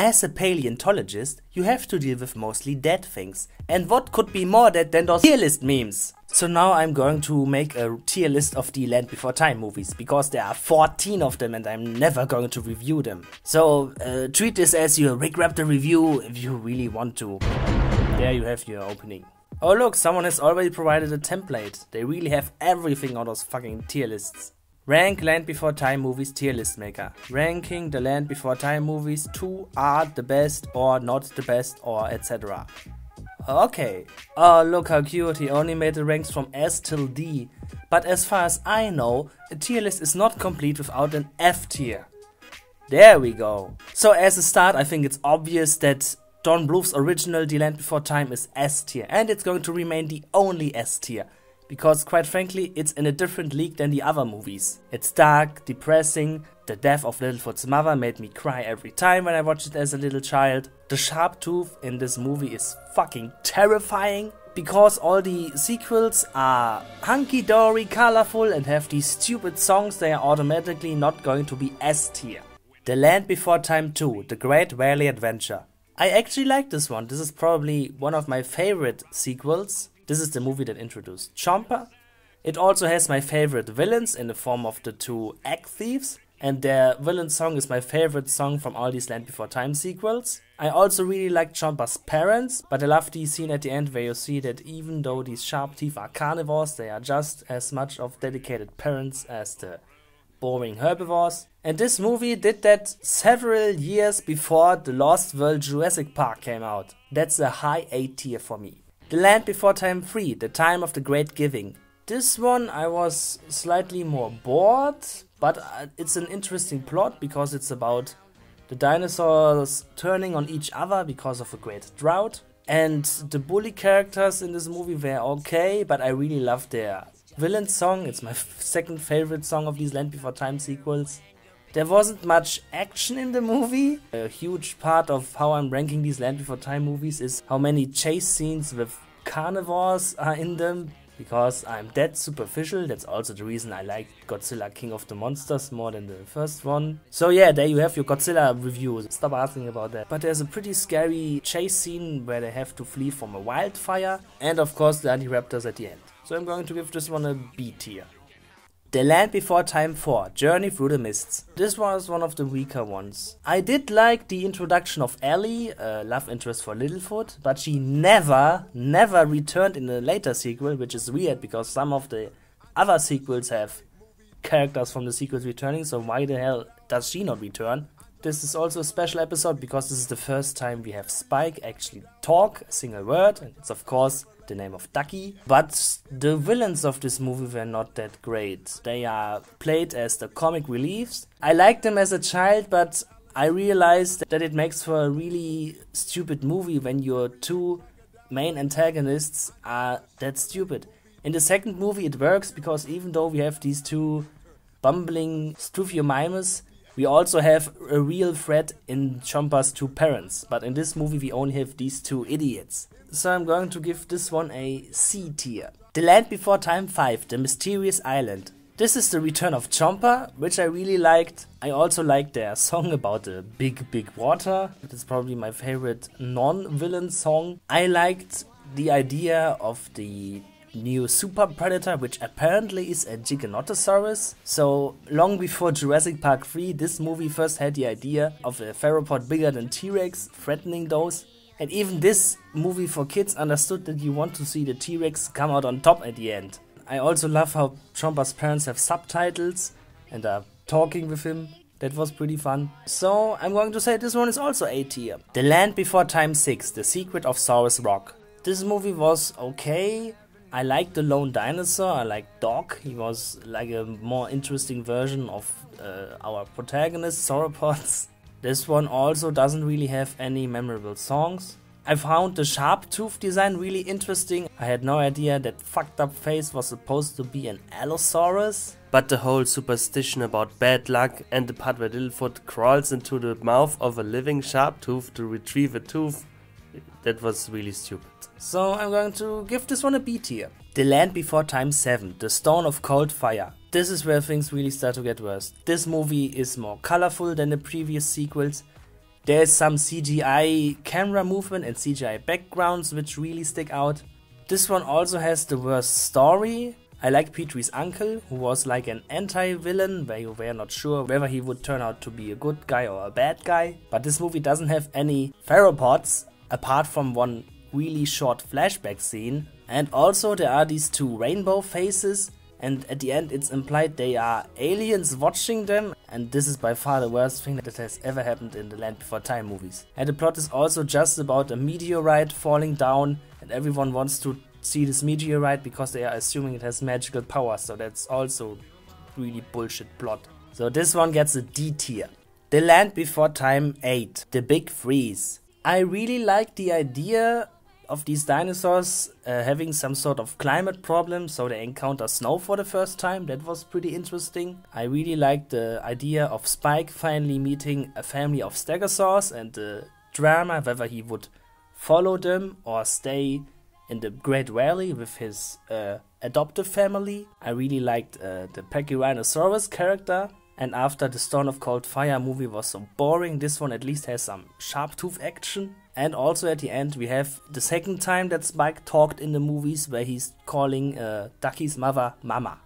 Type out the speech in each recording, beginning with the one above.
As a paleontologist, you have to deal with mostly dead things. And what could be more dead than those tier list memes? So now I'm going to make a tier list of the Land Before Time movies, because there are 14 of them and I'm never going to review them. So treat this as your Rick Raptor review if you really want to. There you have your opening. Oh look, someone has already provided a template. They really have everything on those fucking tier lists. Rank Land Before Time movies tier list maker. Ranking the Land Before Time movies to are the best or not the best or etc. Okay. Oh look how cute, he only made the ranks from S till D. But as far as I know, a tier list is not complete without an F tier. There we go. So as a start, I think it's obvious that Don Bluth's original The Land Before Time is S tier, and it's going to remain the only S tier. Because quite frankly, it's in a different league than the other movies. It's dark, depressing, the death of Littlefoot's mother made me cry every time when I watched it as a little child. The sharp tooth in this movie is fucking terrifying. Because all the sequels are hunky-dory, colorful and have these stupid songs, they are automatically not going to be S tier. The Land Before Time 2, The Great Valley Adventure. I actually like this one. This is probably one of my favorite sequels. This is the movie that introduced Chomper. It also has my favorite villains in the form of the two egg thieves. And their villain song is my favorite song from all these Land Before Time sequels. I also really like Chomper's parents, but I love the scene at the end where you see that even though these sharp teeth are carnivores, they are just as much of dedicated parents as the boring herbivores. And this movie did that several years before the Lost World Jurassic Park came out. That's a high A tier for me. The Land Before Time 3, The Time of the Great Giving. This one I was slightly more bored, but it's an interesting plot because it's about the dinosaurs turning on each other because of a great drought. And the bully characters in this movie were okay, but I really loved their villain song. It's my second favorite song of these Land Before Time sequels. There wasn't much action in the movie. A huge part of how I'm ranking these Land Before Time movies is how many chase scenes with carnivores are in them. Because I'm that superficial, that's also the reason I like Godzilla King of the Monsters more than the first one. So yeah, there you have your Godzilla review, stop asking about that. But there's a pretty scary chase scene where they have to flee from a wildfire. And of course the anti-raptors at the end. So I'm going to give this one a B tier. The Land Before Time 4, Journey Through the Mists. This was one of the weaker ones. I did like the introduction of Ellie, a love interest for Littlefoot, but she never returned in the later sequel, which is weird because some of the other sequels have characters from the sequels returning, so why the hell does she not return? This is also a special episode because this is the first time we have Spike actually talk a single word, and it's of course the name of Ducky. But the villains of this movie were not that great. They are played as the comic reliefs. I liked them as a child, but I realized that it makes for a really stupid movie when your two main antagonists are that stupid. In the second movie it works because even though we have these two bumbling Struthiomimus, we also have a real threat in Chomper's two parents. But in this movie we only have these two idiots. So I'm going to give this one a C tier. The Land Before Time 5, The Mysterious Island. This is the return of Chomper, which I really liked. I also liked their song about the big water. It's probably my favorite non-villain song. I liked the idea of the new super predator, which apparently is a Giganotosaurus. So long before Jurassic Park 3, this movie first had the idea of a theropod bigger than T-Rex threatening those. And even this movie for kids understood that you want to see the T-Rex come out on top at the end. I also love how Chomper's parents have subtitles and are talking with him. That was pretty fun. So I'm going to say this one is also A tier. The Land Before Time 6, The Secret of Saurus Rock. This movie was okay. I liked the lone dinosaur. I liked Doc. He was like a more interesting version of our protagonist, sauropods. This one also doesn't really have any memorable songs. I found the sharp tooth design really interesting. I had no idea that fucked up face was supposed to be an Allosaurus. But the whole superstition about bad luck and the part where Littlefoot crawls into the mouth of a living sharp tooth to retrieve a tooth, that was really stupid. So I'm going to give this one a B tier. The Land Before Time 7, The Stone of Cold Fire. This is where things really start to get worse. This movie is more colorful than the previous sequels. There's some CGI camera movement and CGI backgrounds which really stick out. This one also has the worst story. I like Petrie's uncle, who was like an anti-villain where you were not sure whether he would turn out to be a good guy or a bad guy. But this movie doesn't have any theropods apart from one really short flashback scene. And also there are these two rainbow faces, and at the end it's implied they are aliens watching them, and this is by far the worst thing that has ever happened in the Land Before Time movies. And the plot is also just about a meteorite falling down, and everyone wants to see this meteorite because they are assuming it has magical powers, so that's also really bullshit plot. So this one gets a D tier. The Land Before Time 8, The Big Freeze. I really like the idea of these dinosaurs having some sort of climate problem, so they encounter snow for the first time. That was pretty interesting. I really like the idea of Spike finally meeting a family of stegosaurs and the drama whether he would follow them or stay in the Great Valley with his adoptive family. I really liked the Pachyrhinosaurus character. And after the Storm of Cold Fire movie was so boring, this one at least has some sharp tooth action. And also at the end we have the second time that Spike talked in the movies where he's calling Ducky's mother Mama.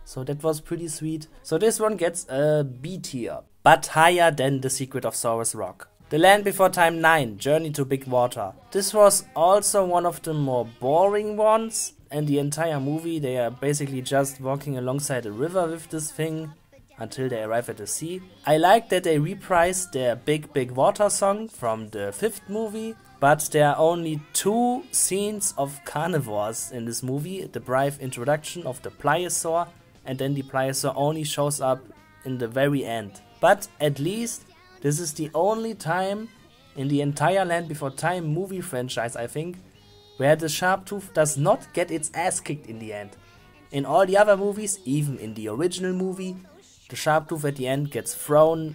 So that was pretty sweet. So this one gets a B tier, but higher than The Secret of Saurus Rock. The Land Before Time 9, Journey to Big Water. This was also one of the more boring ones. And the entire movie they are basically just walking alongside a river with this thing until they arrive at the sea. I like that they reprised their Big Big Water song from the 5th movie, but there are only 2 scenes of carnivores in this movie. The brief introduction of the pliosaur, and then the pliosaur only shows up in the very end. But at least this is the only time in the entire Land Before Time movie franchise, I think, where the Sharptooth does not get its ass kicked in the end. In all the other movies, even in the original movie, the Sharptooth at the end gets thrown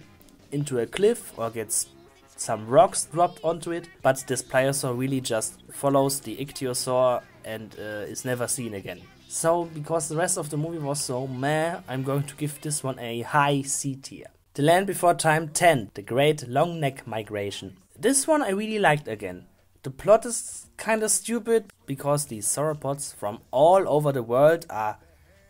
into a cliff or gets some rocks dropped onto it, but this pliosaur really just follows the ichthyosaur and is never seen again. So, because the rest of the movie was so meh, I'm going to give this one a high C tier. The Land Before Time 10, The Great Long Neck Migration. This one I really liked again. The plot is kinda stupid because these sauropods from all over the world are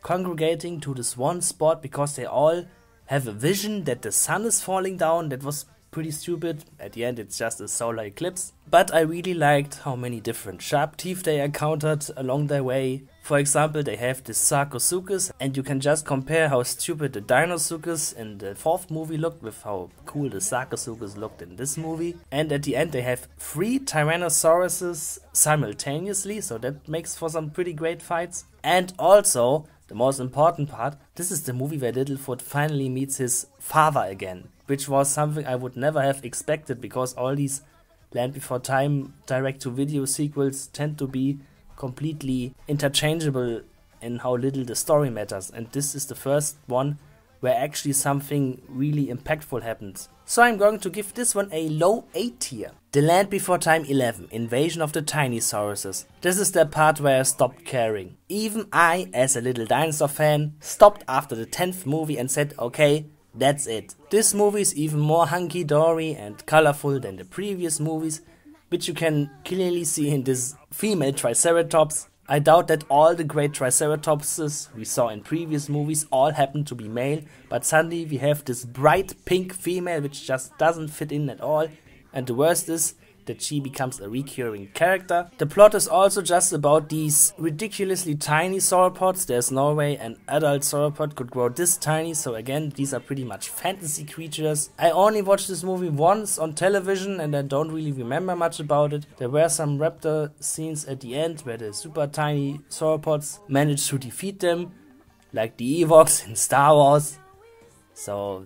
congregating to this one spot because they all have a vision that the sun is falling down. That was pretty stupid. At the end it's just a solar eclipse. But I really liked how many different sharp teeth they encountered along their way. For example, they have this Sarcosuchus, and you can just compare how stupid the Deinosuchus in the 4th movie looked with how cool the Sarcosuchus looked in this movie. And at the end they have 3 Tyrannosauruses simultaneously, so that makes for some pretty great fights. And also, the most important part, this is the movie where Littlefoot finally meets his father again, which was something I would never have expected because all these Land Before Time direct-to-video sequels tend to be completely interchangeable in how little the story matters, and this is the first one where actually something really impactful happens. So I'm going to give this one a low A tier. The Land Before Time 11, Invasion of the Tinisauruses. This is the part where I stopped caring. Even I, as a little dinosaur fan, stopped after the 10th movie and said, okay, that's it. This movie is even more hunky-dory and colorful than the previous movies, which you can clearly see in this female Triceratops. I doubt that all the great Triceratopses we saw in previous movies all happen to be male, but suddenly we have this bright pink female which just doesn't fit in at all, and the worst is that she becomes a recurring character. The plot is also just about these ridiculously tiny sauropods. There's no way an adult sauropod could grow this tiny, so again, these are pretty much fantasy creatures. I only watched this movie once on television and I don't really remember much about it. There were some raptor scenes at the end where the super tiny sauropods managed to defeat them, like the Ewoks in Star Wars. So,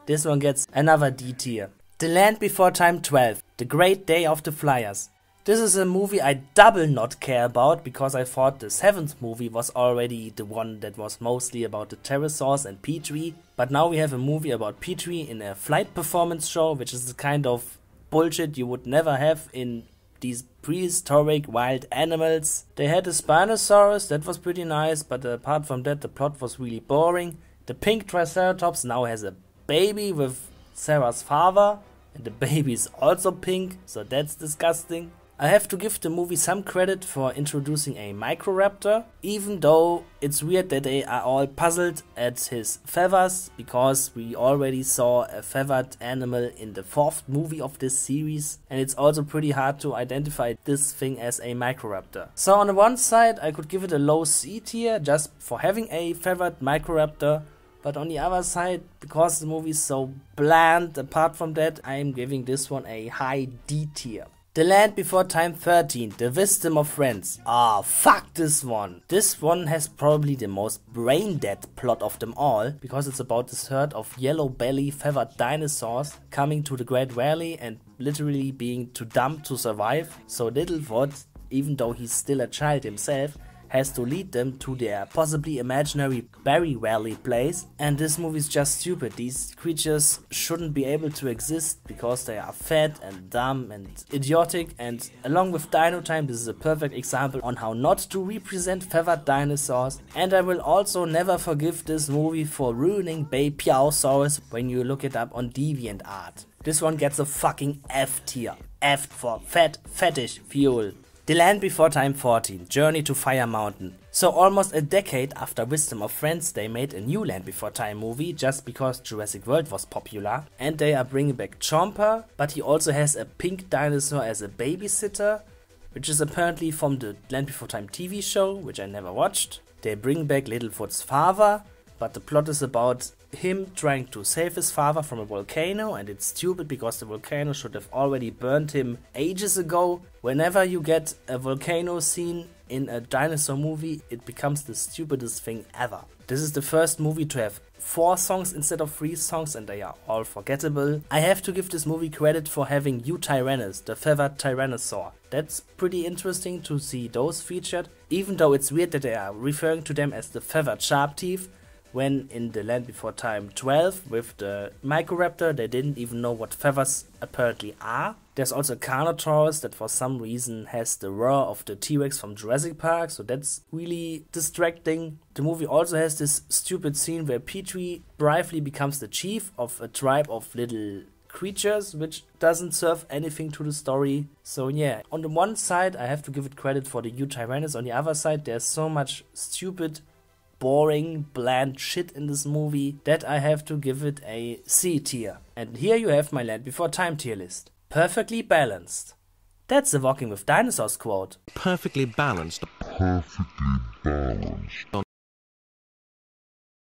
this one gets another D tier. The Land Before Time 12, The Great Day of the Flyers. This is a movie I double not care about because I thought the 7th movie was already the one that was mostly about the pterosaurs and Petrie. But now we have a movie about Petrie in a flight performance show, which is the kind of bullshit you would never have in these prehistoric wild animals. They had a Spinosaurus, that was pretty nice, but apart from that the plot was really boring. The pink Triceratops now has a baby with Sarah's father, and the baby is also pink, so that's disgusting. I have to give the movie some credit for introducing a Microraptor, even though it's weird that they are all puzzled at his feathers, because we already saw a feathered animal in the 4th movie of this series, and it's also pretty hard to identify this thing as a Microraptor. So on the one side I could give it a low C tier just for having a feathered Microraptor, but on the other side, because the movie is so bland apart from that, I am giving this one a high D tier. The Land Before Time 13, The Wisdom of Friends. Ah, fuck this one. This one has probably the most brain dead plot of them all, because it's about this herd of yellow belly feathered dinosaurs coming to the Great Valley and literally being too dumb to survive. So Littlefoot, even though he's still a child himself, has to lead them to their possibly imaginary Berry Valley place, and this movie is just stupid. These creatures shouldn't be able to exist because they are fat and dumb and idiotic, and along with Dino Time, this is a perfect example on how not to represent feathered dinosaurs. And I will also never forgive this movie for ruining Baby-Piaosaurus when you look it up on DeviantArt. This one gets a fucking F tier. F for fat fetish fuel. The Land Before Time 14, Journey to Fire Mountain. So almost a decade after Wisdom of Friends, they made a new Land Before Time movie just because Jurassic World was popular, and they are bringing back Chomper, but he also has a pink dinosaur as a babysitter, which is apparently from the Land Before Time TV show, which I never watched. They bring back Littlefoot's father, but the plot is about him trying to save his father from a volcano, and it's stupid because the volcano should have already burned him ages ago. Whenever you get a volcano scene in a dinosaur movie, it becomes the stupidest thing ever. This is the first movie to have 4 songs instead of 3 songs, and they are all forgettable. I have to give this movie credit for having Eutyrannus, the feathered tyrannosaur. That's pretty interesting to see those featured, even though it's weird that they are referring to them as the feathered sharp teeth, when in the Land Before Time 12 with the Microraptor they didn't even know what feathers apparently are. There's also Carnotaurus that for some reason has the roar of the T-Rex from Jurassic Park, so that's really distracting. The movie also has this stupid scene where Petrie bravely becomes the chief of a tribe of little creatures, which doesn't serve anything to the story. So yeah, on the one side I have to give it credit for the Eutyrannus, on the other side there's so much stupid, boring, bland shit in this movie that I have to give it a C tier. And here you have my Land Before Time tier list. Perfectly balanced. That's a Walking with Dinosaurs quote. Perfectly balanced.